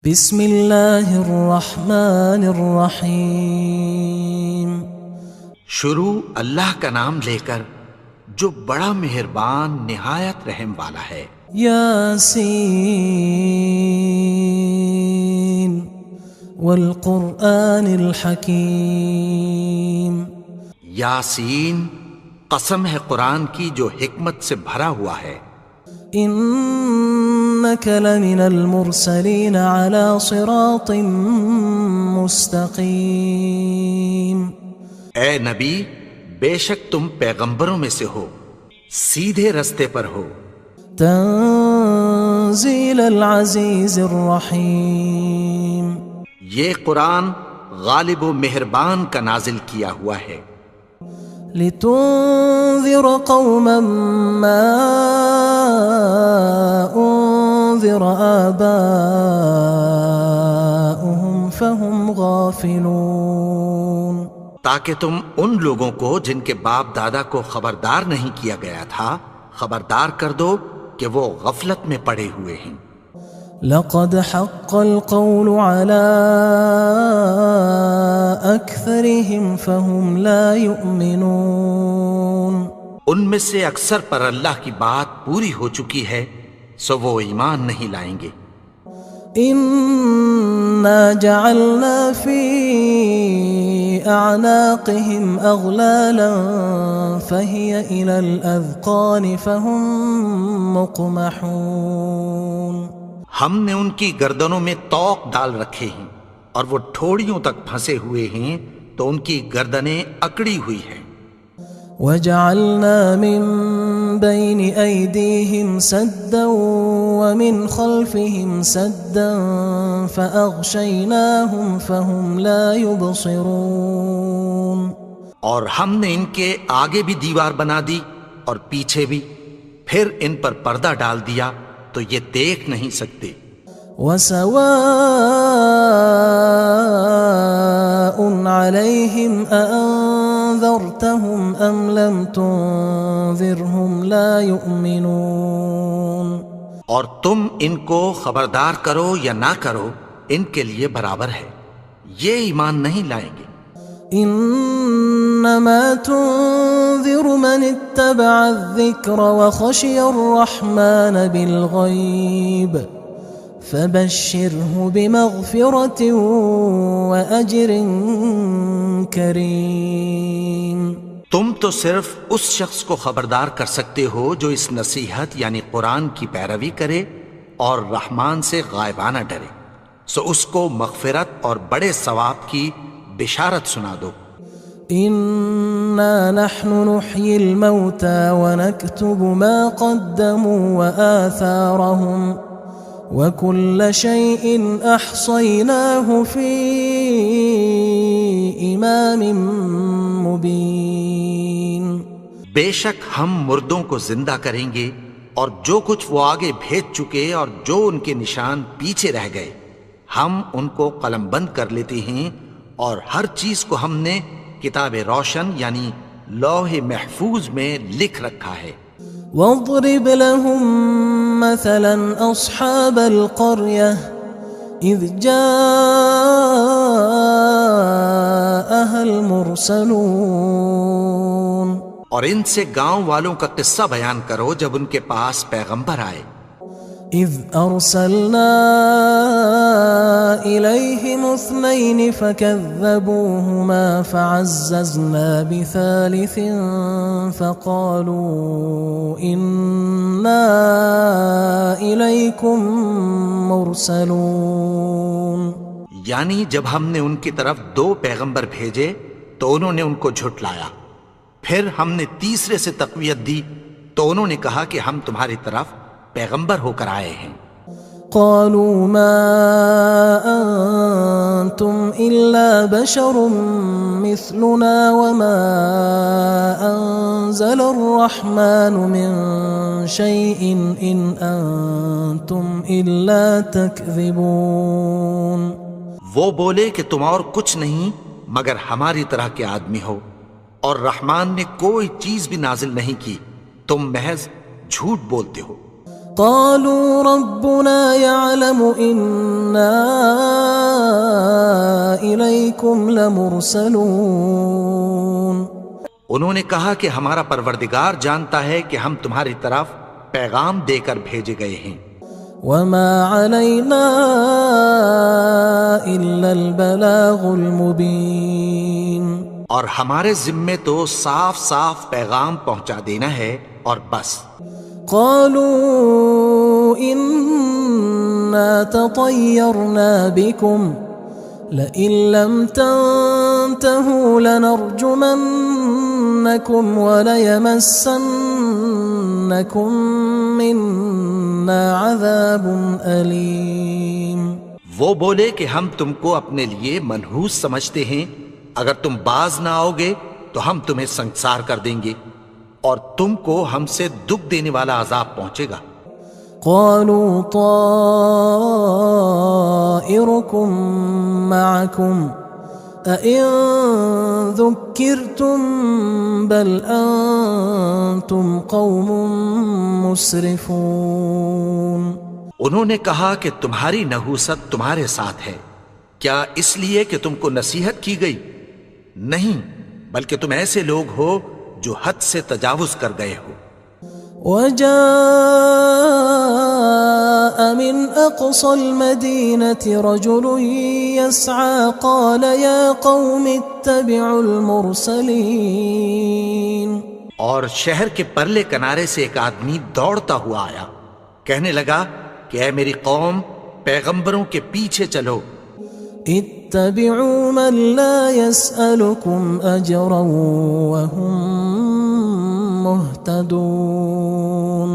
بسم اللہ الرحمن الرحیم۔ شروع اللہ کا نام لے کر جو بڑا مہربان نہایت رحم والا ہے۔ یاسین والقرآن الحکیم۔ یاسین، قسم ہے قرآن کی جو حکمت سے بھرا ہوا ہے۔ انک لمن المرسلین علی صراط مستقیم۔ اے نبی، بے شک تم پیغمبروں میں سے ہو، سیدھے رستے پر ہو۔ تنزیل العزیز الرحیم۔ یہ قرآن غالب و مہربان کا نازل کیا ہوا ہے۔ لتنذر قوما ما انذر آباؤهم فهم غافلون۔ تاکہ تم ان لوگوں کو جن کے باپ دادا کو خبردار نہیں کیا گیا تھا خبردار کر دو کہ وہ غفلت میں پڑے ہوئے ہیں۔ لقد حق القول على أكثرهم فهم لا يؤمنون۔ ان میں سے اکثر پر اللہ کی بات پوری ہو چکی ہے سو وہ ایمان نہیں لائیں گے۔ إنا جعلنا في أعناقهم أغلالا فهي إلى الأذقان فهم مقمحون۔ ہم نے ان کی گردنوں میں طوق ڈال رکھے ہیں اور وہ ٹھوڑیوں تک پھنسے ہوئے ہیں تو ان کی گردنیں اکڑی ہوئی ہیں۔ وجعلنا من بين أيديهم سدا ومن خلفهم سدا فأغشيناهم فهم لا يبصرون۔ اور ہم نے ان کے آگے بھی دیوار بنا دی اور پیچھے بھی، پھر ان پر پردہ ڈال دیا تو یہ دیکھ نہیں سکتے۔ وسواء عليهم أأنذرتهم أم لم تنذرهم لا يؤمنون۔ اور تم ان کو خبردار کرو یا نہ کرو ان کے لیے برابر ہے، یہ ایمان نہیں لائیں گے۔ انما تنذر من اتبع الذکر وخشی الرحمن بالغیب فبشره بمغفرة وأجر کریم۔ تم تو صرف اس شخص کو خبردار کر سکتے ہو جو اس نصیحت یعنی قرآن کی پیروی کرے اور رحمان سے غائبانہ ڈرے، سو اس کو مغفرت اور بڑے ثواب کی بشارت سنا دو۔ انا نحن نحيي الموتى ونكتب ما قدموا وآثارهم وكل شيء احصيناه في امام مبين۔ بے شک ہم مردوں کو زندہ کریں گے اور جو کچھ وہ آگے بھیج چکے اور جو ان کے نشان پیچھے رہ گئے ہم ان کو قلم بند کر لیتے ہیں، اور ہر چیز کو ہم نے کتاب روشن یعنی لوح محفوظ میں لکھ رکھا ہے۔ واضرب لهم مثلا اصحاب القرية اذ جاءها المرسلون۔ اور ان سے گاؤں والوں کا قصہ بیان کرو جب ان کے پاس پیغمبر آئے۔ اذ ارسلنا الیہم اثنین فکذبوہما فعززنا بثالث فقالوا انا الیکم مرسلون۔ یعنی جب ہم نے ان کی طرف 2 پیغمبر بھیجے تو انہوں نے ان کو جھٹلایا، پھر ہم نے تیسرے سے تقویت دی تو انہوں نے کہا کہ ہم تمہاری طرف پیغمبر ہو کر آئے ہیں۔ قالوا ما انتم الا بشر مثلنا وما انزل الرحمن من شيء ان انتم الا تكذبون۔ وہ بولے کہ تم اور کچھ نہیں مگر ہماری طرح کے آدمی ہو، اور رحمان نے کوئی چیز بھی نازل نہیں کی، تم محض جھوٹ بولتے ہو۔ قالوا ربنا يعلم إنا إليكم لمرسلون. انہوں نے کہا کہ ہمارا پروردگار جانتا ہے کہ ہم تمہاری طرف پیغام دے کر بھیجے گئے ہیں. وما علينا إلا البلاغ المبين. اور ہمارے ذمے تو صاف صاف پیغام پہنچا دینا ہے اور بس. قالوا إنا تطيرنا بكم لئن لم تنتهوا لنرجمنكم وليمسنكم منا عذاب أليم. وہ بولے کہ ہم تم کو اپنے لیے منحوس سمجھتے ہیں، اگر تم باز نہ آؤ گے تو ہم تمہیں سنگسار کر دیں گے اور تم کو ہم سے دکھ دینے والا عذاب پہنچے گا. قالوا طائركم معكم أئن ذكرتم بل أنتم قوم مسرفون. انہوں نے کہا کہ تمہاری نحوست تمہارے ساتھ ہے، کیا اس لیے کہ تم کو نصیحت کی گئی؟ نہیں، بلکہ تم ایسے لوگ ہو جو حد سے تجاوز کر گئے ہو. وجاء من أقصى المدينة رجل يسعى قال يا قوم اتبعوا المرسلين. اور شہر کے پرلے کنارے سے ایک آدمی دوڑتا ہوا آیا، کہنے لگا کہ اے میری قوم، پیغمبروں کے پیچھے چلو. اتبعوا من لا يسألكم أجرا وهم مهتدون.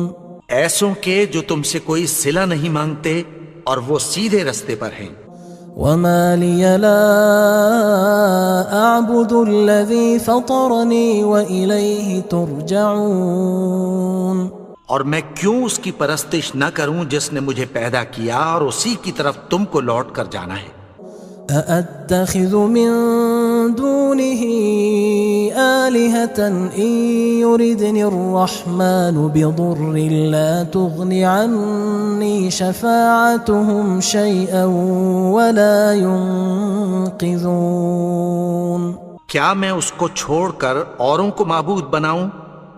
ایسوں کے جو تم سے کوئی صلہ نہیں مانگتے اور وہ سیدھے رستے پر ہیں. وما لي لا أعبد الذي فطرني وإليه ترجعون. اور میں کیوں اس کی پرستش نہ کروں جس نے مجھے پیدا کیا اور اسی کی طرف تم کو لوٹ کر جانا ہے. أأتخذ من دونه آلهة إن يردني الرحمن بضر لا تغن عني شفاعتهم شيئا ولا ينقذون. کیا میں اس کو چھوڑ کر اوروں کو معبود بناؤں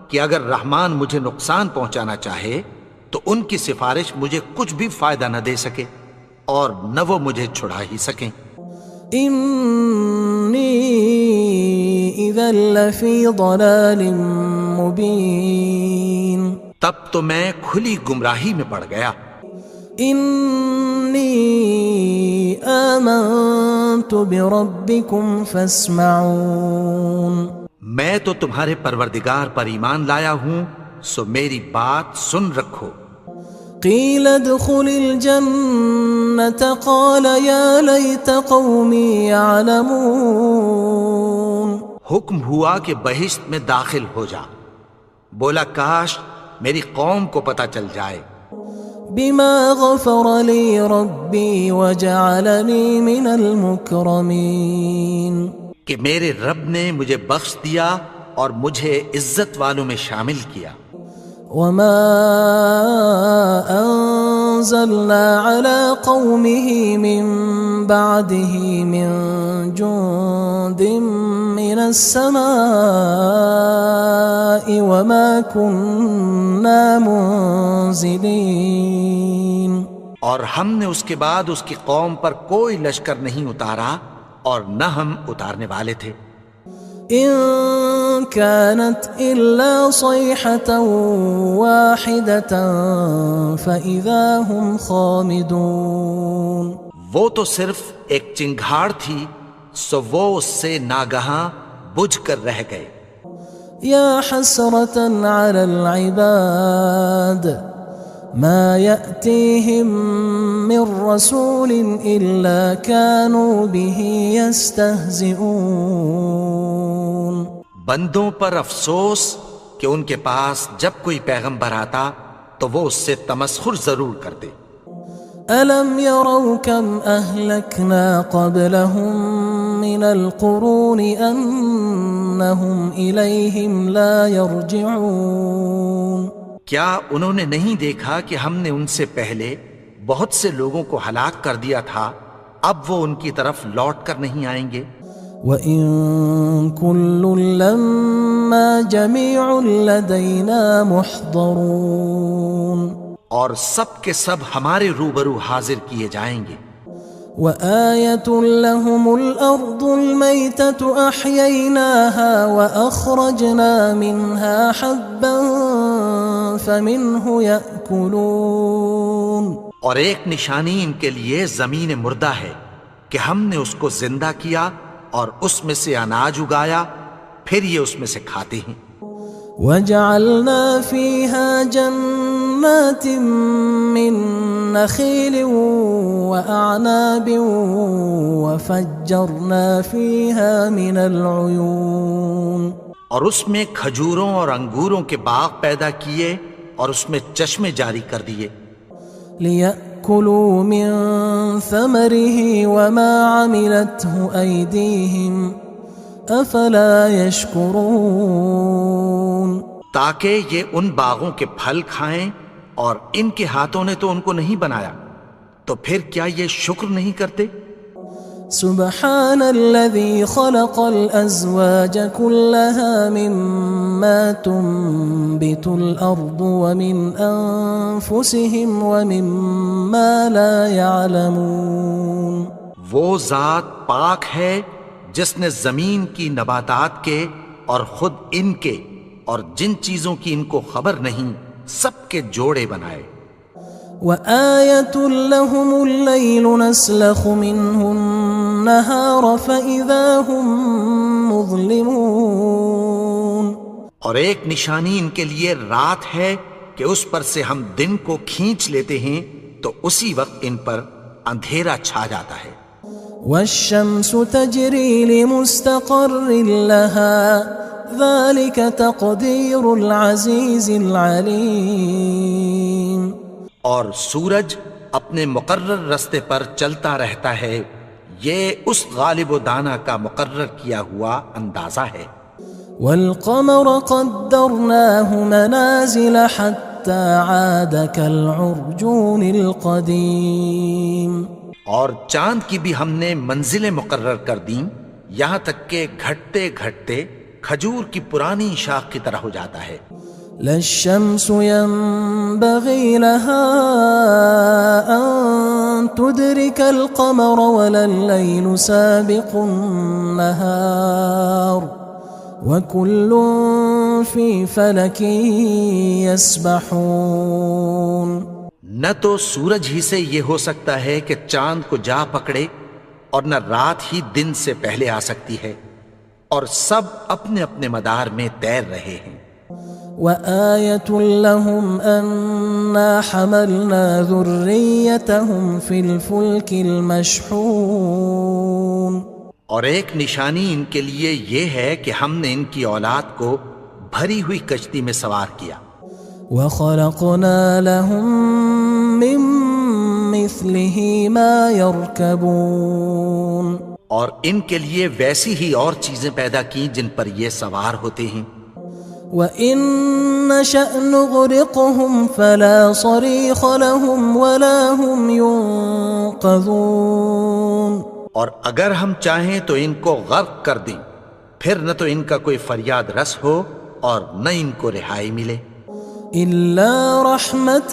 کہ اگر رحمان مجھے نقصان پہنچانا چاہے تو ان کی سفارش مجھے کچھ بھی فائدہ نہ دے سکے اور نہ وہ مجھے چھڑا ہی سکیں. إني إذا لفي ضلال مبين. تب تو میں کھلی گمراہی میں پڑ گیا. إني آمنت بربكم فاسمعون. میں تو تمہارے پروردگار پر ایمان لایا ہوں، سو میری بات سن رکھو. قيل ادخل الجنة قال يا ليت قومي يعلمون. حکم ہوا کہ بہشت میں داخل ہو جا. بولا کاش میری قوم کو پتہ چل جائے. بما غفر لي ربي وجعلني من المكرمين. کہ میرے رب نے مجھے بخش دیا اور مجھے عزت والوں میں شامل کیا. وما أنزلنا على قومه من بعده من جند من السماء وما كنا منزلين. اور ہم نے اس کے بعد اس کی قوم پر کوئی لشکر نہیں اتارا اور نہ ہم اتارنے والے تھے. إن كانت إلا صيحة واحدة فإذا هم خامدون. وہ تو صرف ایک چنگھاڑ تھی، سو وہ اس سے ناگہاں بجھ کر رہ گئے. يا حسرة على العباد ما يأتيهم من رسول إلا كانوا به يستهزئون. بندوں پر افسوس کہ ان کے پاس جب کوئی پیغمبر آتا تو وہ اس سے تمسخر ضرور کرتے. ألم يروا كم أهلكنا قبلهم من القرون أنهم إليهم لا يرجعون. کیا انہوں نے نہیں دیکھا کہ ہم نے ان سے پہلے بہت سے لوگوں کو ہلاک کر دیا تھا، اب وہ ان کی طرف لوٹ کر نہیں آئیں گے؟ وَإِن كُلٌّ لَمَّا جَمِيعٌ لَدَيْنَا مُحْضَرُونَ، اور سب کے سب ہمارے روبرو حاضر کیے جائیں گے۔ وَآيَةٌ لَهُمُ الْأَرْضُ الْمَيْتَةُ أَحْيَيْنَاهَا وَأَخْرَجْنَا مِنْهَا حَبًّا فَمِنْهُ يَأْكُلُونَ، اور ایک نشانی ان کے لیے زمین مردہ ہے کہ ہم نے اس کو زندہ کیا اور اس میں سے اناج اگایا، پھر یہ اس میں سے کھاتے ہیں۔ وَجَعَلْنَا فِيهَا جَنَّاتٍ مِّن نَخِيلٍ وَأَعْنَابٍ وَفَجَّرْنَا فِيهَا مِنَ الْعُيُونِ، اور اس میں کھجوروں اور انگوروں کے باغ پیدا کیے اور اس میں چشمے جاری کر دیے، لِيَأْكُلُوا مِن ثَمَرِهِ وَمَا عَمِلَتْهُ أَيْدِيهِمْ أَفَلَا يَشْكُرُونَ، تاکہ یہ ان باغوں کے پھل کھائیں، اور ان کے ہاتھوں نے تو ان کو نہیں بنایا، تو پھر کیا یہ شکر نہیں کرتے؟ سبحان الذي خلق الأزواج كلها مما تنبت الأرض ومن أنفسهم ومما لا يعلمون، وہ ذات پاک ہے جس نے زمین کی نباتات کے اور خود ان کے اور جن چیزوں کی ان کو خبر نہیں سب کے جوڑے بنائے۔ وآية لهم الليل نسلخ منه النهار فإذا هم مظلمون، اور ایک نشانی ان کے لیے رات ہے کہ اس پر سے ہم دن کو کھینچ لیتے ہیں تو اسی وقت ان پر اندھیرا چھا جاتا ہے۔ والشمس تجري لمستقر لها ذلك تقدير العزيز العليم، اور سورج اپنے مقرر رستے پر چلتا رہتا ہے، یہ اس غالب و دانا کا مقرر کیا ہوا اندازہ ہے۔ والقمر قدرناه منازل حتى عاد كالعرجون القديم، اور چاند کی بھی ہم نے منزلیں مقرر کر دیں، یہاں تک کہ گھٹتے گھٹتے کھجور کی پرانی شاخ کی طرح ہو جاتا ہے۔ لا الشمس ينبغي لها أن تدرك القمر ولا الليل سابق النهار وكل في فلك يسبحون، نہ تو سورج ہی سے یہ ہو سکتا ہے کہ چاند کو جا پکڑے، اور نہ رات ہی دن سے پہلے آ سکتی ہے، اور سب اپنے اپنے مدار میں تیر رہے ہیں۔ وآية لهم أنا حملنا ذريتهم في الفلك المشحون، اور ایک نشانی ان کے لیے یہ ہے کہ ہم نے ان کی اولاد کو بھری ہوئی کشتی میں سوار کیا۔ وخلقنا لهم من مثله ما يركبون، اور ان کے لیے ویسی ہی اور چیزیں پیدا کی جن پر یہ سوار ہوتے ہیں۔ وَإِن نَّشَأْ نُغْرِقْهُمْ فَلَا صَرِيخَ لَهُمْ وَلَا هُمْ يُنقَذُونَ، اور اگر ہم چاہیں تو ان کو غرق کر دیں، پھر نہ تو ان کا کوئی فریاد رس ہو اور نہ ان کو رہائی ملے۔ إِلَّا رَحْمَةً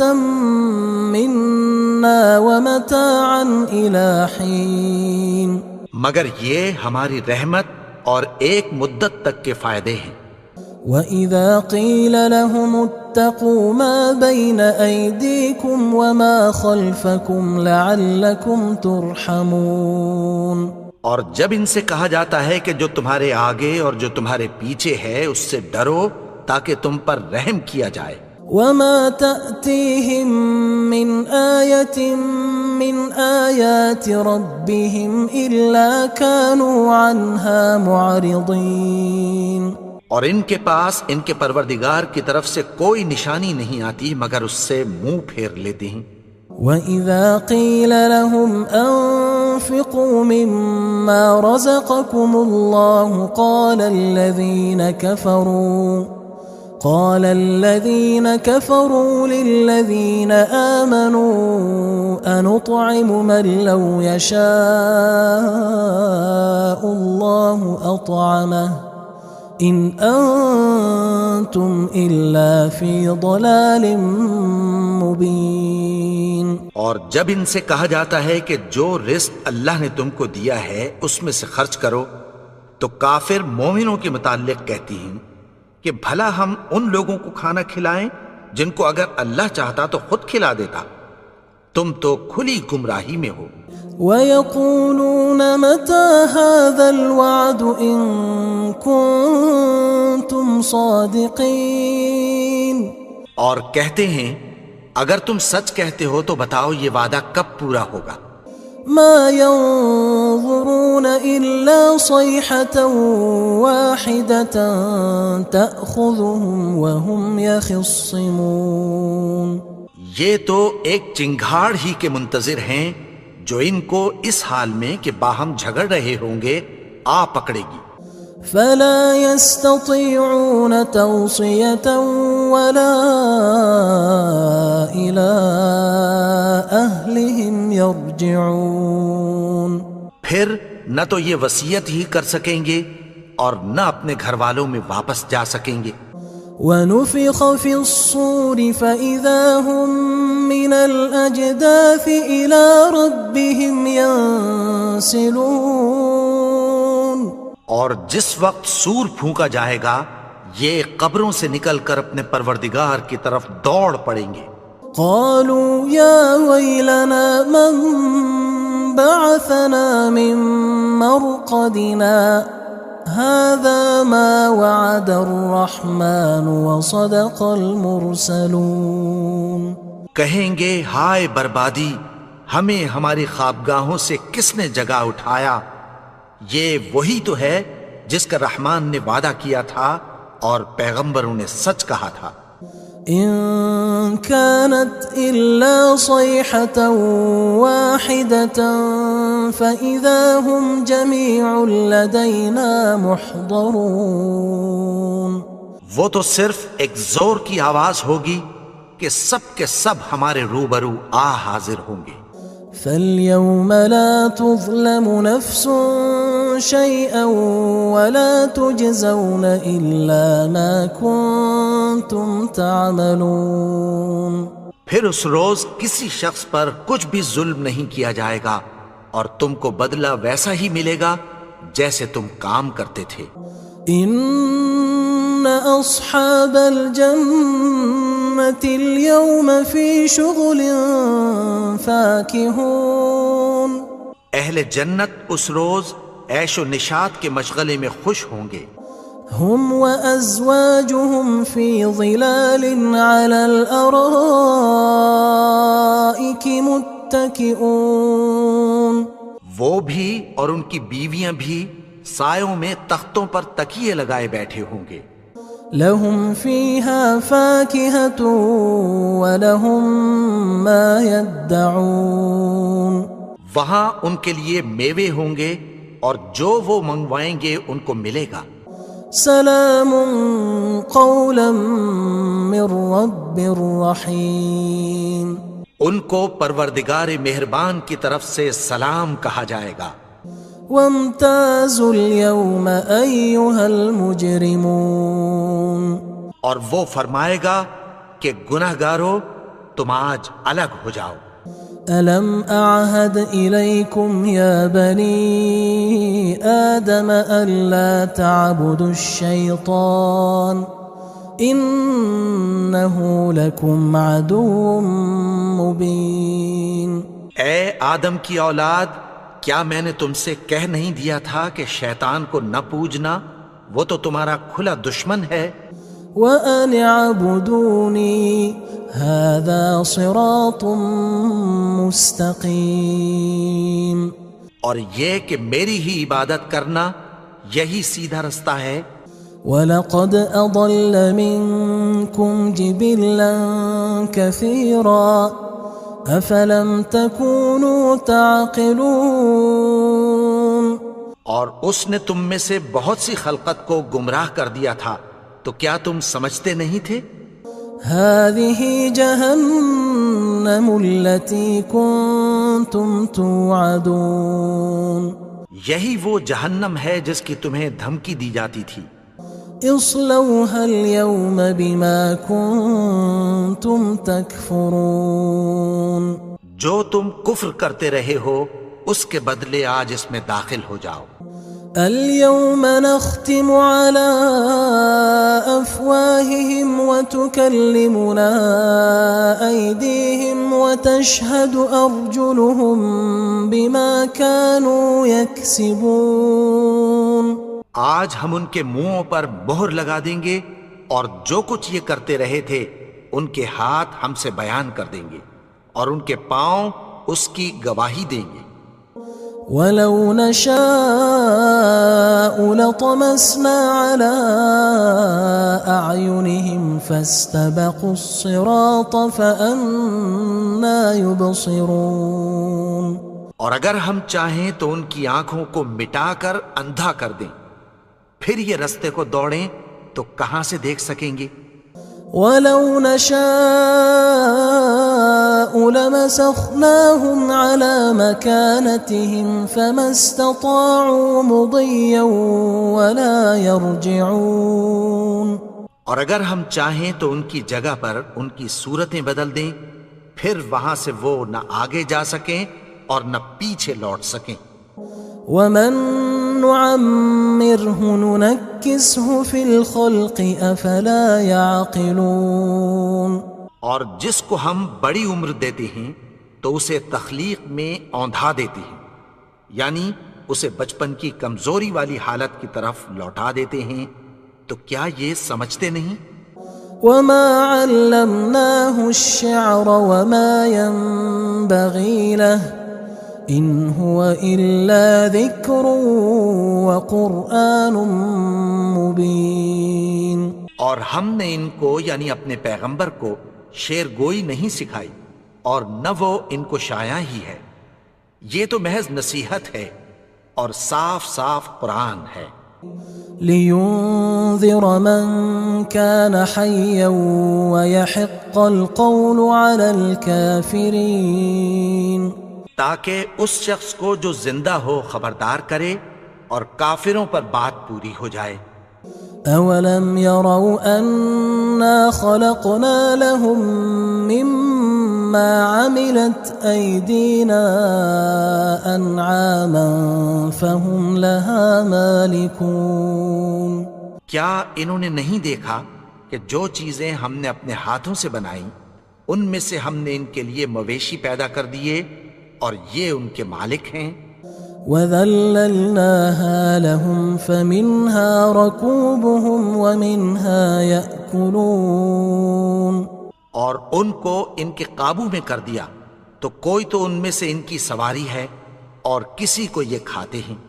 مِنَّا وَمَتَاعًا إِلَى حِينٍ، مگر یہ ہماری رحمت اور ایک مدت تک کے فائدے ہیں۔ وَإِذَا قِيلَ لَهُمُ اتَّقُوا مَا بَيْنَ أَيْدِيكُمْ وَمَا خَلْفَكُمْ لَعَلَّكُمْ تُرْحَمُونَ، اور جب ان سے کہا جاتا ہے کہ جو تمہارے آگے اور جو تمہارے پیچھے ہے اس سے ڈرو تاکہ تم پر رحم کیا جائے۔ وَمَا تَأْتِيهِم مِّنْ آيَةٍ مِّنْ آيَاتِ رَبِّهِمْ إِلَّا كَانُوا عَنْهَا مُعْرِضِينَ، اور ان کے پاس ان کے پروردگار کی طرف سے کوئی نشانی نہیں آتی مگر اس سے منہ پھیر لیتے ہیں۔ وَإِذَا قِيلَ لَهُمْ أَنفِقُوا مِمَّا رَزَقَكُمُ اللَّهُ قال الذين كفروا للذين آمنوا أنطعم من لو يشاء الله أطعمه إن أنتم إلا في ضلال مبين. اور جب ان سے کہا جاتا ہے کہ جو رزق اللہ نے تم کو دیا ہے اس میں سے خرچ کرو، تو کافر مومنوں کے متعلق کہتی ہیں کہ بھلا ہم ان لوگوں کو کھانا کھلائیں جن کو اگر اللہ چاہتا تو خود کھلا دیتا. تم تو کھلی گمراہی میں ہو. وَيَقُولُونَ مَتَى هَذَا الْوَعْدُ إِن كُنتُمْ صَادِقِينَ. اور کہتے ہیں اگر تم سچ کہتے ہو تو بتاؤ یہ وعدہ کب پورا ہوگا. مَا يَنظُرُونَ إِلَّا صَيْحَةً وَاحِدَةً تَأْخُذُهُمْ وَهُمْ يَخِصِّمُونَ. یہ تو ایک چنگھاڑ ہی کے منتظر ہیں جو ان کو اس حال میں کہ باہم جھگڑ رہے ہوں گے آ پکڑے گی. فلا يستطيعون توصية ولا إلى أهلهم يرجعون. پھر نہ تو یہ وصیت ہی کر سکیں گے اور نہ اپنے گھر والوں میں واپس جا سکیں گے. ونفخ في الصور فإذا هم من الأجداث إلى ربهم ينسلون. اور جس وقت سور پھونکا جائے گا یہ قبروں سے نکل کر اپنے پروردگار کی طرف دوڑ پڑیں گے. قالوا يا ويلنا من بعثنا من مرقدنا هذا ما وعد الرحمن وصدق المرسلون. کہیں گے ہائے بربادی، ہمیں ہماری خوابگاہوں سے کس نے جگا اٹھایا. یہ وہی تو ہے جس کا رحمان نے وعدہ کیا تھا اور پیغمبروں نے سچ کہا تھا. إن كانت إلا صيحة واحدة فإذا هم جميع لدينا محضرون. وہ تو صرف ایک زور کی آواز ہوگی کہ سب کے سب ہمارے روبرو آ حاضر ہوں گے. فاليوم لا تظلم نفس شيئا ولا تجزون إلا ما كنتم تعملون. پھر اس روز کسی شخص پر کچھ بھی ظلم نہیں کیا جائے گا اور تم کو بدلہ ویسا ہی ملے گا جیسے تم کام کرتے تھے. إن أصحاب الجنة اليوم في شغل فاكهون. اہل جنت اس روز عیش و نشاط کے مشغلے میں خوش ہوں گے. هم وأزواجهم في ظلال على الأرائك متكئون. وہ بھی اور ان کی بیویاں بھی سایوں میں تختوں پر تکیے لگائے بیٹھے ہوں گے. لهم فيها فاكهة ولهم ما يدعون. وہاں ان کے لیے میوے ہوں گے اور جو وہ منگوائیں گے ان کو ملے گا. سلام قولا من رب رحیم. ان کو پروردگار مہربان کی طرف سے سلام کہا جائے گا. وامتازوا اليوم أيها المجرمون. اور وہ فرمائے گا کہ گناہگارو تم آج الگ ہو جاؤ. ألم أعهد إليكم يا بني آدم ألا تعبدوا الشيطان إنه لكم عدو مبين. اے آدم کی اولاد، کیا میں نے تم سے کہہ نہیں دیا تھا کہ شیطان کو نہ پوجنا، وہ تو تمہارا کھلا دشمن ہے. وَأَنِ اعْبُدُونِي هَذَا صِرَاطٌ مُسْتَقِيمٌ. اور یہ کہ میری ہی عبادت کرنا یہی سیدھا رستہ ہے. وَلَقَدْ أَضَلَّ مِنْكُمْ جِبِلًّا كَثِيرًا أَفَلَمْ تَكُونُوا تَعْقِلُونَ. اور اس نے تم میں سے بہت سی خلقت کو گمراہ کر دیا تھا، تو کیا تم سمجھتے نہیں تھے؟ هذه جهنم التي كنتم توعدون یہی وہ جہنم ہے جس کی تمہیں دھمکی دی جاتی تھی۔ اصلوها اليوم بما كنتم تكفرون جو تم کفر کرتے رہے ہو اس کے بدلے آج اس میں داخل ہو جاؤ۔ اليوم نختم على أفواههم وتكلمنا أيديهم وتشهد أرجلهم بما كانوا يكسبون آج ہم ان کے منہوں پر مہر لگا دیں گے اور جو کچھ یہ کرتے رہے تھے ان کے ہاتھ ہم سے بیان کر دیں گے اور ان کے پاؤں اس کی گواہی دیں گے۔ وَلَوْ نَشَاءُ لَطَمَسْنَا عَلَىٰ أَعْيُنِهِمْ فَاسْتَبَقُوا الصِّرَاطَ فَأَنَّىٰ يُبْصِرُونَ اور اگر ہم چاہیں تو ان کی آنکھوں کو مٹا کر اندھا کر دیں، پھر یہ رستے کو دوڑیں تو کہاں سے دیکھ سکیں گے؟ وَلَوْ نَشَاءُ لَمَسَخْنَاهُمْ عَلَىٰ مَكَانَتِهِمْ فَمَا اسْتَطَاعُوا مُضِيًّا وَلَا يَرْجِعُونَ اور اگر ہم چاہیں تو ان کی جگہ پر ان کی صورتیں بدل دیں، پھر وہاں سے وہ نہ آگے جا سکیں اور نہ پیچھے لوٹ سکیں۔ وَمَن نُعَمِّرْهُ نُنَكِّسْهُ فِي الْخَلْقِ أَفَلَا يَعْقِلُونَ اور جس کو ہم بڑی عمر دیتے ہیں تو اسے تخلیق میں اوندھا دیتے ہیں، یعنی اسے بچپن کی کمزوری والی حالت کی طرف لوٹا دیتے ہیں، تو کیا یہ سمجھتے نہیں؟ وَمَا عَلَّمْنَاهُ الشِّعْرَ وَمَا يَنبَغِي لَهُ إِنْ هُوَ إِلَّا ذِكْرٌ وَقُرْآنٌ مُبِينٌ اور ہم نے ان کو یعنی اپنے پیغمبر کو شعر گوئی نہیں سکھائی اور نہ وہ ان کو شایع ہی ہے، یہ تو محض نصیحت ہے اور صاف صاف قرآن ہے۔ لِيُنذِرَ مَن كَانَ حَيًّا وَيَحِقَّ الْقَوْلُ عَلَى الْكَافِرِينَ تاکہ اس شخص کو جو زندہ ہو خبردار کرے اور کافروں پر بات پوری ہو جائے۔ أَوَلَمْ يَرَوْا أَنَّا خَلَقْنَا لَهُم مِّمَّا عَمِلَتْ أَيْدِينَا أَنْعَامًا فَهُمْ لَهَا مَالِكُونَ کیا انہوں نے نہیں دیکھا کہ جو چیزیں ہم نے اپنے ہاتھوں سے بنائیں ان میں سے ہم نے ان کے لیے مویشی پیدا کر دیے اور یہ ان کے مالک ہیں۔ وَذَلَّلْنَاهَا لَهُمْ فَمِنْهَا رَكُوبُهُمْ وَمِنْهَا يَأْكُلُونَ اور ان کو ان کے قابو میں کر دیا تو کوئی تو ان میں سے ان کی سواری ہے اور کسی کو یہ کھاتے ہیں۔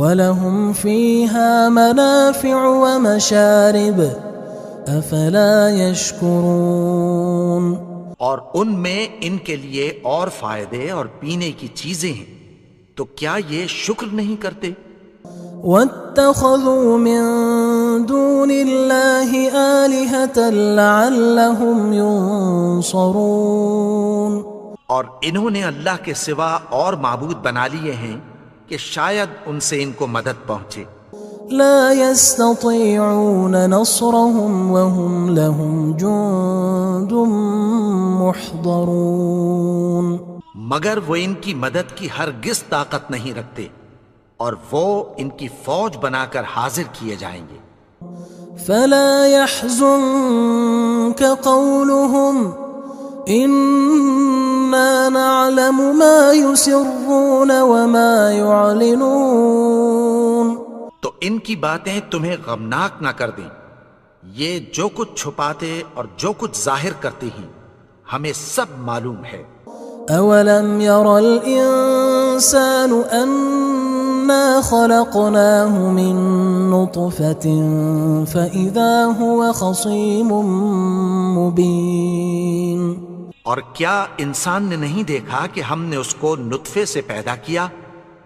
وَلَهُمْ فِيهَا مَنَافِعُ وَمَشَارِبُ أَفَلَا يَشْكُرُونَ اور ان میں ان کے لیے اور فائدے اور پینے کی چیزیں ہیں، تو کیا یہ شکر نہیں کرتے؟ وَاتَّخَذُوا مِن دُونِ اللَّهِ آلِهَةً لَعَلَّهُمْ يُنصَرُونَ اور انہوں نے اللہ کے سوا اور معبود بنا لیے ہیں کہ شاید ان سے ان کو مدد پہنچے۔ لا يستطيعون نصرهم وهم لهم جند محضرون مگر وہ ان کی مدد کی ہرگز طاقت نہیں رکھتے اور وہ ان کی فوج بنا کر حاضر کیے جائیں گے۔ فلا يحزنك قولهم إنا نعلم ما يسرون وما يعلنون تو ان کی باتیں تمہیں غمناک نہ کر دیں، یہ جو کچھ چھپاتے اور جو کچھ ظاہر کرتے ہیں ہمیں سب معلوم ہے۔ أَوَلَمْ يَرَ الْإِنسَانُ أَنَّا خَلَقْنَاهُ مِن نُّطْفَةٍ فَإِذَا هُوَ خَصِيمٌ مُّبِينٌ اور کیا انسان نے نہیں دیکھا کہ ہم نے اس کو نطفے سے پیدا کیا،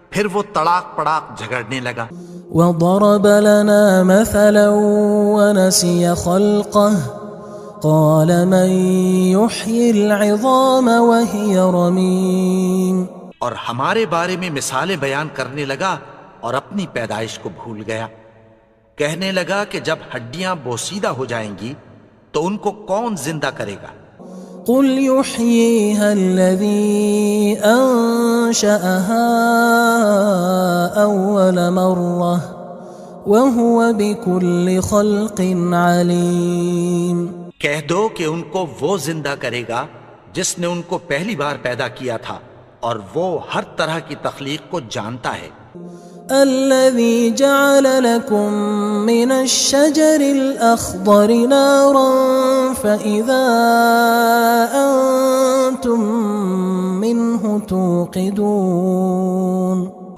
پھر وہ تڑاک پڑاک جھگڑنے لگا۔ وضرب لنا مثلا ونسي خلقه قال من يحيي العظام وهي رميم. اور ہمارے بارے میں مثالیں بیان کرنے لگا اور اپنی پیدائش کو بھول گیا. کہنے لگا کہ جب ہڈیاں بوسیدہ ہو جائیں گی تو ان کو کون زندہ کرے گا؟ قل يحييها الذي أنشأها أول مرة وهو بكل خلق عليم. کہہ دو کہ ان کو وہ زندہ کرے گا جس نے ان کو پہلی بار پیدا کیا تھا اور وہ ہر طرح کی تخلیق کو جانتا ہے. الذي جعل لكم من الشجر الأخضر نارا فإذا أنتم منه توقدون.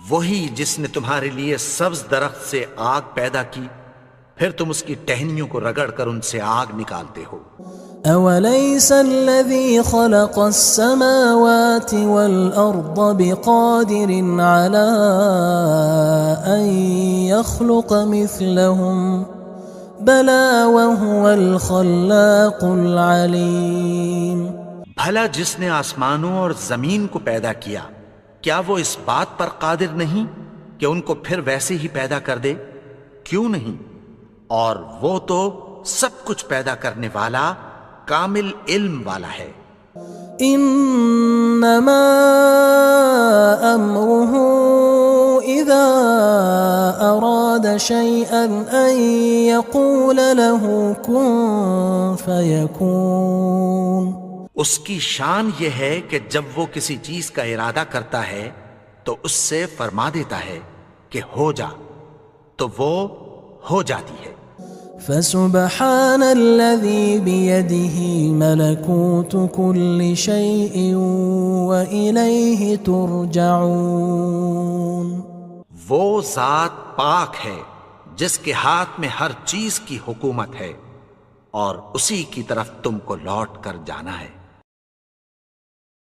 وہی جس نے تمہارے لیے سبز درخت سے آگ پیدا کی پھر تم اس کی ٹہنیوں کو رگڑ کر ان سے آگ نکالتے ہو. أوليس الذي خلق السماوات والأرض بقادر على أن يخلق مثلهم بلى وهو الخلاق العليم. بھلا جس نے آسمانوں اور زمین کو پیدا کیا کیا وہ اس بات پر قادر نہیں کہ ان کو پھر ویسے ہی پیدا کر دے؟ کیوں نہیں؟ اور وہ تو سب کچھ پیدا کرنے والا کامل علم والا ہے. انما امره اذا اراد شيئا ان يقول له كن فيكون. اس کی شان یہ ہے کہ جب وہ کسی چیز کا ارادہ کرتا ہے تو اس سے فرما دیتا ہے کہ ہو جا تو وہ ہو جاتی ہے. فسبحان الذي بيده ملكوت كل شيء وإليه ترجعون. وہ ذات پاک ہے جس کے ہاتھ میں ہر چیز کی حکومت ہے اور اسی کی طرف تم کو لوٹ کر جانا ہے.